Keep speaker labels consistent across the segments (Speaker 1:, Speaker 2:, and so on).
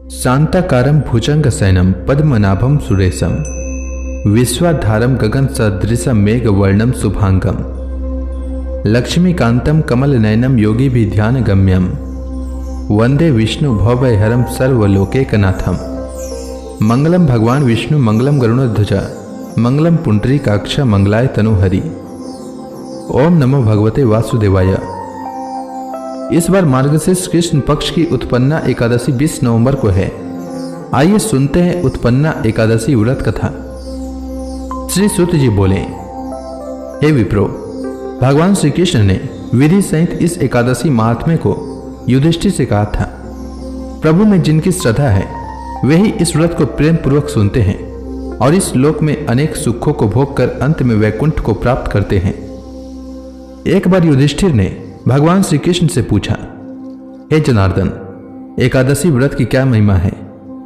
Speaker 1: शांताकारं भुजंगशयनं पद्मनाभं सुरेशं विश्वाधारं गगन सदृशं मेघवर्णं शुभांगं लक्ष्मीकांतं कमलनयनं योगिभिर्ध्यानगम्यं वंदे विष्णु भवभयहरं सर्वलोकैकनाथं। मंगलम भगवान विष्णु मंगलम गरुड़ध्वज मंगलम पुंडरीकाक्ष मंगलाय तनुहरि। ओम नमो भगवते वासुदेवाय। इस बार मार्गशीर्ष कृष्ण पक्ष की उत्पन्ना एकादशी 20 नवंबर को है। आइए सुनते हैं उत्पन्ना एकादशी व्रत कथा। श्री सूत जी बोले, हे विप्रो, भगवान श्री कृष्ण ने विधि सहित इस एकादशी महात्म्य को युधिष्ठिर से कहा था। प्रभु में जिनकी श्रद्धा है वे ही इस व्रत को प्रेम पूर्वक सुनते हैं और इस लोक में अनेक सुखों को भोग कर अंत में वैकुंठ को प्राप्त करते हैं। एक बार युधिष्ठिर ने भगवान श्री कृष्ण से पूछा, हे जनार्दन, एकादशी व्रत की क्या महिमा है?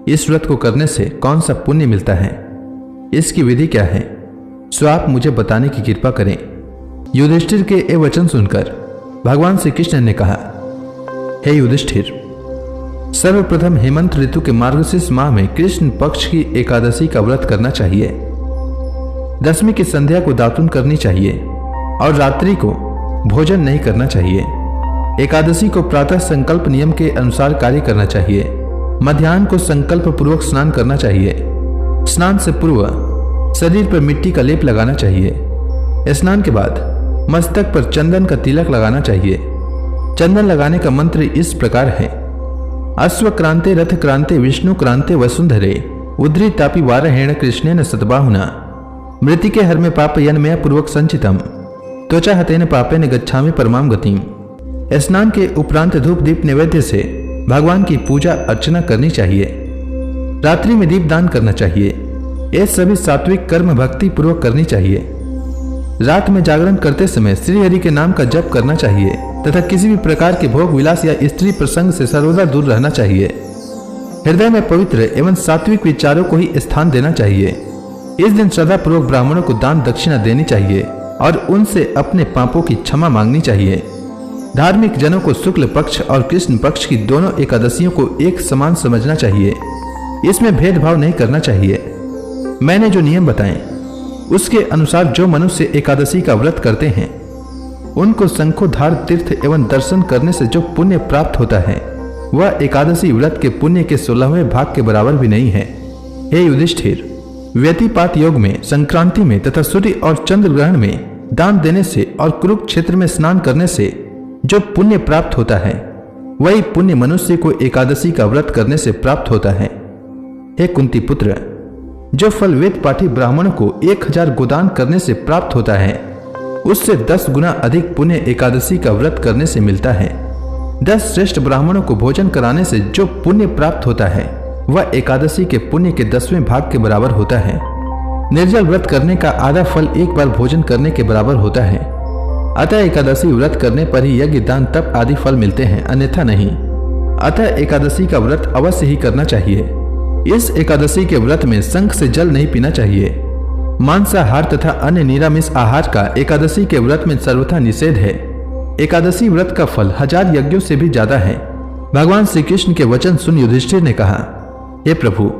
Speaker 1: इस व्रत को करने से कौन सा पुण्य मिलता है? इसकी विधि क्या है? सो आप मुझे बताने की कृपा करें। युधिष्ठिर के ये वचन सुनकर भगवान श्री कृष्ण ने कहा, हे युधिष्ठिर, सर्वप्रथम हेमंत ऋतु के मार्गशीर्ष माह में कृष्ण पक्ष की एकादशी का व्रत करना चाहिए। दशमी की संध्या को दातुन करनी चाहिए और रात्रि को भोजन नहीं करना चाहिए। एकादशी को प्रातः संकल्प नियम के अनुसार कार्य करना चाहिए। मध्याह्न को संकल्प पूर्वक स्नान करना चाहिए। स्नान से पूर्व शरीर पर मिट्टी का लेप लगाना चाहिए। स्नान के बाद मस्तक पर चंदन का तिलक लगाना चाहिए। चंदन लगाने का मंत्र इस प्रकार है, अश्व क्रांते रथ क्रांते विष्णु क्रांते वसुंधरे उद्री तापी वारहेण कृष्णेन सतबाहुना मृतिके हर में पाप यन्मय पूर्वक संचितम त्वचा हतेन पापेन गच्छामि परमाम गतिम। स्नान के उपरांत धूप दीप नैवेद्य से भगवान की पूजा अर्चना करनी चाहिए। रात्रि में दीप दान करना चाहिए। ये सभी सात्विक कर्म भक्ति पूर्वक करनी चाहिए। रात में जागरण करते समय श्री हरि के नाम का जप करना चाहिए तथा किसी भी प्रकार के भोग विलास या स्त्री प्रसंग से सर्वदा दूर रहना चाहिए। हृदय में पवित्र एवं सात्विक विचारों को ही स्थान देना चाहिए। इस दिन श्रद्धा पूर्वक ब्राह्मणों को दान दक्षिणा देनी चाहिए और उनसे अपने पापों की क्षमा मांगनी चाहिए। धार्मिक जनों को शुक्ल पक्ष और कृष्ण पक्ष की दोनों एकादशियों को एक समान समझना चाहिए। इसमें भेदभाव नहीं करना चाहिए। मैंने जो नियम बताए उसके अनुसार जो मनुष्य एकादशी का व्रत करते हैं उनको शंखोधार तीर्थ एवं दर्शन करने से जो पुण्य प्राप्त होता है वह एकादशी व्रत के पुण्य के 16वें भाग के बराबर भी नहीं है। हे युधिष्ठिर, व्यतिपात योग में, संक्रांति में तथा सूर्य और चंद्र ग्रहण में दान देने से और कुरुक्षेत्र में स्नान करने से जो पुण्य प्राप्त होता है वही पुण्य मनुष्य को एकादशी का व्रत करने से प्राप्त होता है। हे कुंती पुत्र, जो फल वेद पाठी ब्राह्मणों को 1000 गोदान करने से प्राप्त होता है उससे 10 गुना अधिक पुण्य एकादशी का व्रत करने से मिलता है। 10 श्रेष्ठ ब्राह्मणों को भोजन कराने से जो पुण्य प्राप्त होता है वह एकादशी के पुण्य के 10वें भाग के बराबर होता है। निर्जल व्रत करने का आधा फल एक बार भोजन करने के बराबर होता है। अतः एकादशी व्रत करने पर ही यज्ञ दान तप आदि फल मिलते हैं, अन्यथा नहीं। अतः एकादशी का व्रत अवश्य ही करना चाहिए। इस एकादशी के व्रत में शंख से जल नहीं पीना चाहिए। मांसाहार तथा अन्य निरामिष आहार का एकादशी के व्रत में सर्वथा निषेध है। एकादशी व्रत का फल 1000 यज्ञों से भी ज्यादा है। भगवान श्री कृष्ण के वचन सुन युधिष्ठिर ने कहा, हे प्रभु,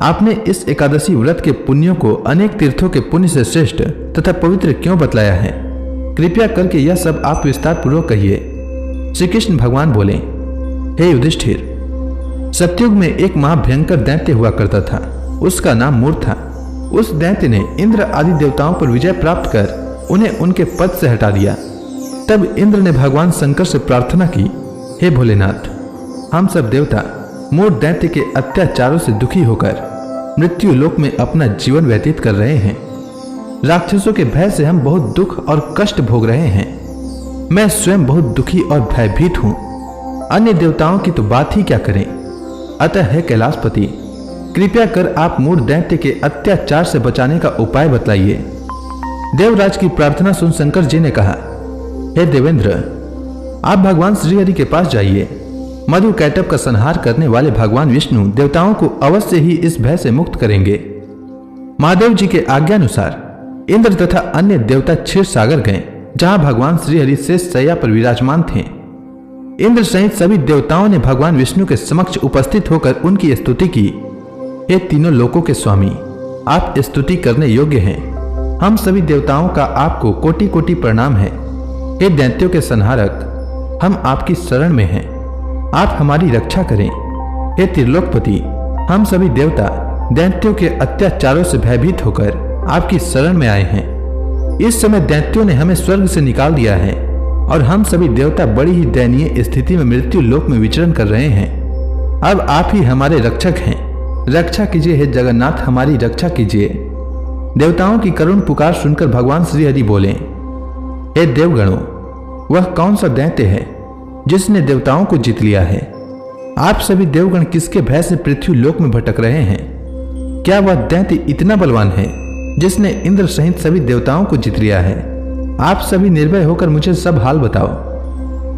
Speaker 1: आपने इस एकादशी व्रत के पुण्यों को अनेक तीर्थों के पुण्य से श्रेष्ठ तथा पवित्र क्यों बतलाया है? कृपया करके यह सब आप विस्तार पूर्वक कहिए। श्री कृष्ण भगवान बोले, हे युधिष्ठिर, सतयुग में एक महाभयंकर दैत्य हुआ करता था। उसका नाम मूर था। उस दैत्य ने इंद्र आदि देवताओं पर विजय प्राप्त कर उन्हें उनके पद से हटा दिया। तब इंद्र ने भगवान शंकर से प्रार्थना की, हे भोलेनाथ, हम सब देवता मूर दैत्य के अत्याचारों से दुखी होकर मृत्यु लोक में अपना जीवन व्यतीत कर रहे हैं। राक्षसों के भय से हम बहुत दुख और कष्ट भोग रहे हैं। मैं स्वयं बहुत दुखी और भयभीत हूं। अन्य देवताओं की तो बात ही क्या करें। अतः है कैलाशपति, कृपया कर आप मूर दैत्य के अत्याचार से बचाने का उपाय बतलाइए। देवराज की प्रार्थना सुन शंकर जी ने कहा, हे देवेंद्र, आप भगवान श्रीहरि के पास जाइए। मधु कैटभ का संहार करने वाले भगवान विष्णु देवताओं को अवश्य ही इस भय से मुक्त करेंगे। महादेव जी के आज्ञानुसार इंद्र तथा अन्य देवता क्षीर सागर गए, जहां भगवान श्रीहरि शेष शैया पर विराजमान थे। इंद्र सहित सभी देवताओं ने भगवान विष्णु के समक्ष उपस्थित होकर उनकी स्तुति की। हे तीनों लोकों के स्वामी, आप स्तुति करने योग्य हैं। हम सभी देवताओं का आपको कोटि कोटि प्रणाम है। हे दैत्यों के संहारक, हम आपकी शरण में हैं, आप हमारी रक्षा करें। हे त्रिलोकपति, हम सभी देवता दैत्यों के अत्याचारों से भयभीत होकर आपकी शरण में आए हैं। इस समय दैत्यों ने हमें स्वर्ग से निकाल दिया है और हम सभी देवता बड़ी ही दयनीय स्थिति में मृत्यु लोक में विचरण कर रहे हैं। अब आप ही हमारे रक्षक हैं, रक्षा कीजिए। हे जगन्नाथ, हमारी रक्षा कीजिए। देवताओं की करुण पुकार सुनकर भगवान श्री हरि बोले, हे देवगणों, वह कौन सा दैत्य है जिसने देवताओं को जीत लिया है? आप सभी देवगण किसके भय से पृथ्वी लोक में भटक रहे हैं? क्या वह दैत्य इतना बलवान है जिसने इंद्र सहित सभी देवताओं को जीत लिया है? आप सभी निर्भय होकर मुझे सब हाल बताओ।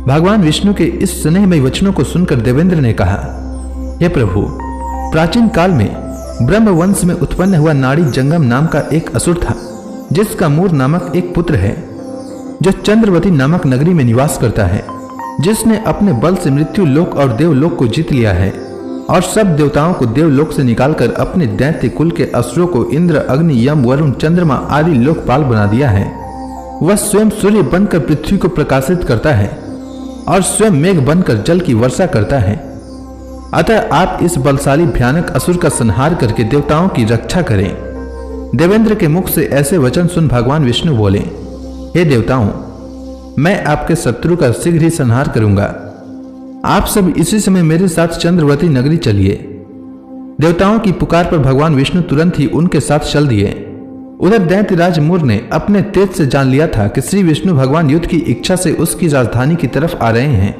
Speaker 1: भगवान विष्णु के इस स्नेहमयी वचनों को सुनकर देवेंद्र ने कहा, हे प्रभु, प्राचीन काल में ब्रह्मवंश में उत्पन्न हुआ नाड़ी जंगम नाम का एक असुर था, जिसका मूर नामक एक पुत्र है, जो चंद्रवती नामक नगरी में निवास करता है, जिसने अपने बल से मृत्यु लोक और देवलोक को जीत लिया है और सब देवताओं को देवलोक से निकालकर अपने दैत्य कुल के असुरों को इंद्र, अग्नि, यम, वरुण, चंद्रमा आदि लोकपाल बना दिया है। वह स्वयं सूर्य बनकर पृथ्वी को प्रकाशित करता है और स्वयं मेघ बनकर जल की वर्षा करता है। अतः आप इस बलशाली भयानक असुर का संहार करके देवताओं की रक्षा करें। देवेंद्र के मुख से ऐसे वचन सुन भगवान विष्णु बोले, हे देवताओं, मैं आपके शत्रु का शीघ्र ही संहार करूंगा। आप सब इसी समय मेरे साथ चंद्रवती नगरी चलिए। देवताओं की पुकार पर भगवान विष्णु तुरंत ही उनके साथ चल दिए। उधर दैत्यराज मूर ने अपने तेज से जान लिया था कि श्री विष्णु भगवान युद्ध की इच्छा से उसकी राजधानी की तरफ आ रहे हैं।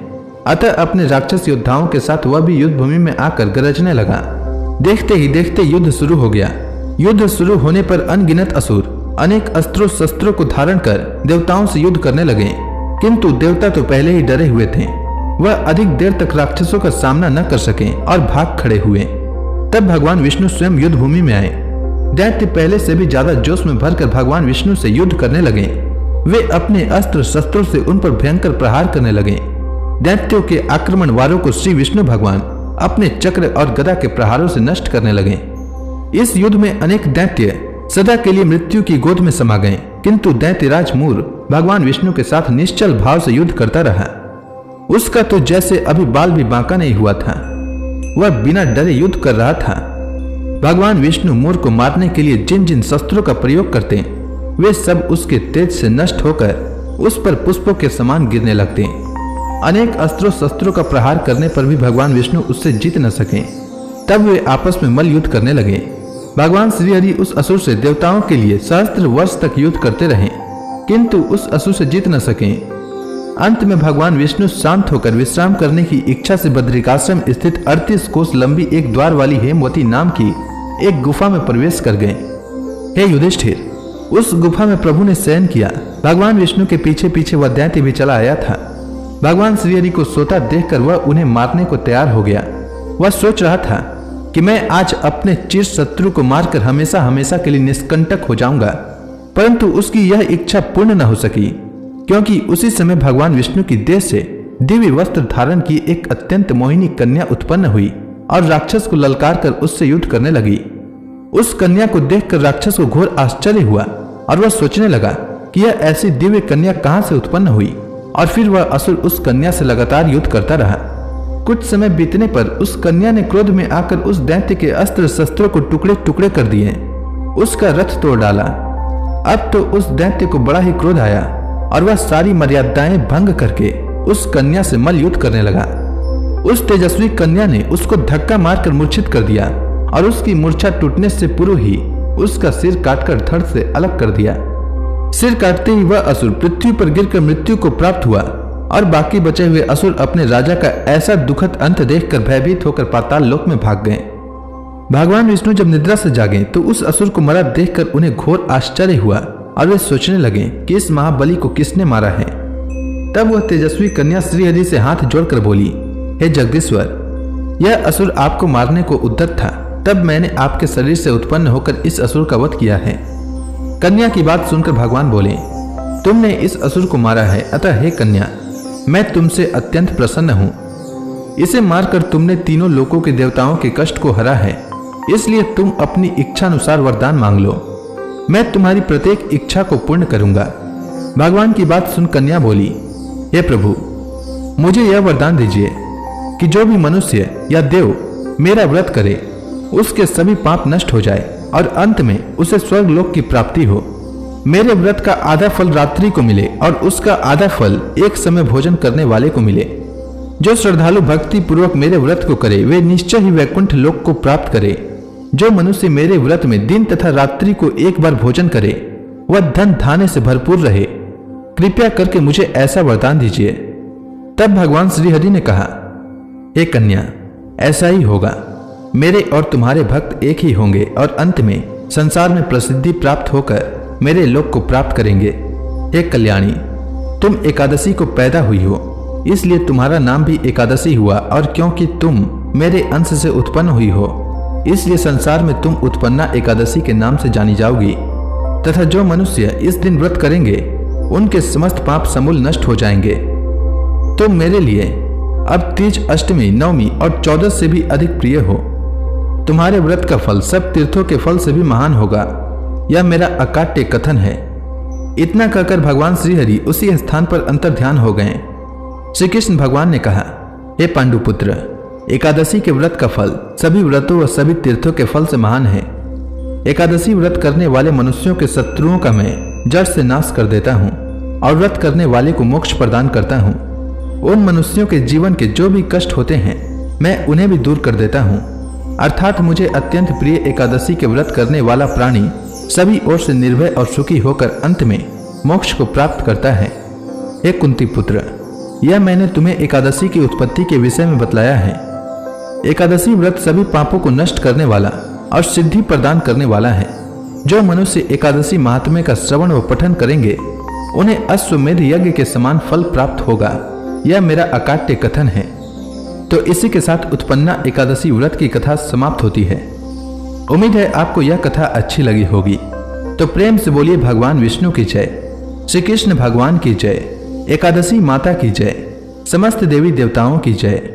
Speaker 1: अतः अपने राक्षस योद्धाओं के साथ वह भी युद्ध भूमि में आकर गरजने लगा। देखते ही देखते युद्ध शुरू हो गया। युद्ध शुरू होने पर अनगिनत असुर अनेक अस्त्रों शस्त्रों को धारण कर देवताओं से युद्ध करने लगे, किंतु देवता तो पहले ही डरे हुए थे। वह अधिक देर तक राक्षसों का सामना न कर सके और भाग खड़े हुए। तब भगवान विष्णु स्वयं युद्ध भूमि में आए। दैत्य पहले से भी ज्यादा जोश में भरकर भगवान विष्णु से युद्ध करने लगे। वे अपने अस्त्र शस्त्रों से उन पर भयंकर प्रहार करने लगे। दैत्यों के आक्रमण वारों को श्री विष्णु भगवान अपने चक्र और गदा के प्रहारों से नष्ट करने लगे। इस युद्ध में अनेक दैत्य सदा के लिए मृत्यु की गोद में समा गए, किंतु दैत्यराज मूर भगवान विष्णु के साथ निश्चल भाव से युद्ध करता रहा। उसका तो जैसे अभी बाल भी बांका नहीं हुआ था। वह बिना डरे युद्ध कर रहा था। भगवान विष्णु मूर को मारने के लिए जिन जिन शस्त्रों का प्रयोग करते, वे सब उसके तेज से नष्ट होकर उस पर पुष्पों के समान गिरने लगते। अनेक अस्त्रों शस्त्रों का प्रहार करने पर भी भगवान विष्णु उससे जीत न सके। तब वे आपस में मल्ल युद्ध करने लगे। भगवान श्रीहरि उस असुर से देवताओं के लिए सहस्त्र वर्ष तक युद्ध करते रहे, किंतु उस असुर से जीत न सके। अंत में भगवान विष्णु शांत होकर विश्राम करने की इच्छा से बद्रिकाश्रम स्थित 38 कोस लंबी एक द्वार वाली हेमवती नाम की एक गुफा में प्रवेश कर गए। हे युधिष्ठिर, उस गुफा में प्रभु ने शयन किया। भगवान विष्णु के पीछे पीछे वह दैत्य भी चला आया था। भगवान श्रीहरि को सोता देखकर वह उन्हें मारने को तैयार हो गया। वह सोच रहा था कि मैं आज अपने चिर शत्रु को मारकर हमेशा हमेशा के लिए निष्कंटक हो जाऊंगा, परंतु उसकी यह इच्छा पूर्ण न हो सकी, क्योंकि उसी समय भगवान विष्णु की देह से दिव्य वस्त्र धारण की एक अत्यंत मोहिनी कन्या उत्पन्न हुई और राक्षस को ललकार कर उससे युद्ध करने लगी। उस कन्या को देखकर राक्षस को घोर आश्चर्य हुआ और वह सोचने लगा कि यह ऐसी दिव्य कन्या कहां से उत्पन्न हुई, और फिर वह असुर उस कन्या से लगातार युद्ध करता रहा। कुछ समय बीतने पर उस कन्या ने क्रोध में आकर उस दैत्य के अस्त्र शस्त्रों को टुकड़े टुकड़े कर दिए, उसका रथ तोड़ डाला। अब तो उस दैत्य को बड़ा ही क्रोध आया और वह सारी मर्यादाएं भंग करके उस कन्या से मल्ल युद्ध करने लगा। उस तेजस्वी कन्या ने उसको धक्का मारकर मूर्छित कर दिया और उसकी मूर्छा टूटने से पूर्व ही उसका सिर काटकर धड़ से अलग कर दिया। सिर काटते ही वह असुर पृथ्वी पर गिरकर मृत्यु को प्राप्त हुआ और बाकी बचे हुए असुर अपने राजा का ऐसा दुखद अंत देखकर भयभीत होकर पाताल लोक में भाग गए। भगवान विष्णु जब निद्रा से जागे तो उस असुर को मरा देखकर उन्हें घोर आश्चर्य हुआ और वे सोचने लगे कि इस महाबली को किसने मारा है। तब वह तेजस्वी कन्या श्रीहरि से हाथ जोड़कर बोली, हे जगदीश्वर, यह असुर आपको मारने को उद्यत था, तब मैंने आपके शरीर से उत्पन्न होकर इस असुर का वध किया है। कन्या की बात सुनकर भगवान बोले, तुमने इस असुर को मारा है, अतः हे कन्या, मैं तुमसे अत्यंत प्रसन्न हूं। इसे मारकर तुमने तीनों लोकों के देवताओं के कष्ट को हरा है, इसलिए तुम अपनी इच्छा अनुसार वरदान मांग लो। मैं तुम्हारी प्रत्येक इच्छा को पूर्ण करूंगा। भगवान की बात सुन कन्या बोली, हे प्रभु, मुझे यह वरदान दीजिए कि जो भी मनुष्य या देव मेरा व्रत करे उसके सभी पाप नष्ट हो जाए और अंत में उसे स्वर्ग लोक की प्राप्ति हो। मेरे व्रत का आधा फल रात्रि को मिले और उसका आधा फल एक समय भोजन करने वाले को मिले। जो श्रद्धालु भक्ति पूर्वक मेरे व्रत को करे वे निश्चय ही वैकुंठ लोक को प्राप्त करे। जो मनुष्य मेरे व्रत में दिन तथा रात्रि को एक बार भोजन करे वह धन धान्य से भरपूर रहे। कृपया करके मुझे ऐसा वरदान दीजिए। तब भगवान श्री हरि ने कहा, हे कन्या, ऐसा ही होगा। मेरे और तुम्हारे भक्त एक ही होंगे और अंत में संसार में प्रसिद्धि प्राप्त होकर मेरे लोक को प्राप्त करेंगे। हे कल्याणी, तुम एकादशी को पैदा हुई हो, इसलिए तुम्हारा नाम भी एकादशी हुआ, और क्योंकि तुम मेरे अंश से उत्पन्न हुई हो इसलिए संसार में तुम उत्पन्ना एकादशी के नाम से जानी जाओगी। तथा जो मनुष्य इस दिन व्रत करेंगे उनके समस्त पाप समूल नष्ट हो जाएंगे। तुम मेरे लिए अब तीज, अष्टमी, नवमी और 14 से भी अधिक प्रिय हो। तुम्हारे व्रत का फल सब तीर्थों के फल से भी महान होगा। यह मेरा अकाट्य कथन है। इतना कहकर भगवान श्रीहरि उसी स्थान पर अंतर्ध्यान हो गए। श्री कृष्ण भगवान ने कहा, हे पांडुपुत्र, एकादशी के व्रत का फल सभी व्रतों व सभी तीर्थों के फल से महान है। एकादशी व्रत करने वाले मनुष्यों के शत्रुओं का मैं जड़ से नाश कर देता हूँ और व्रत करने वाले को मोक्ष प्रदान करता हूँ। उन मनुष्यों के जीवन के जो भी कष्ट होते हैं मैं उन्हें भी दूर कर देता हूँ। अर्थात मुझे अत्यंत प्रिय एकादशी के व्रत करने वाला प्राणी सभी ओर से निर्भय और सुखी होकर अंत में मोक्ष को प्राप्त करता है। हे कुंती पुत्र, यह मैंने तुम्हें एकादशी की उत्पत्ति के विषय में बतलाया है। एकादशी व्रत सभी पापों को नष्ट करने वाला और सिद्धि प्रदान करने वाला है। जो मनुष्य एकादशी महात्म्य का श्रवण व पठन करेंगे उन्हें अश्वमेध यज्ञ के समान फल प्राप्त होगा। यह मेरा अकाट्य कथन है। तो इसी के साथ उत्पन्ना एकादशी व्रत की कथा समाप्त होती है। उम्मीद है आपको यह कथा अच्छी लगी होगी। तो प्रेम से बोलिए भगवान विष्णु की जय, श्री कृष्ण भगवान की जय, एकादशी माता की जय, समस्त देवी देवताओं की जय।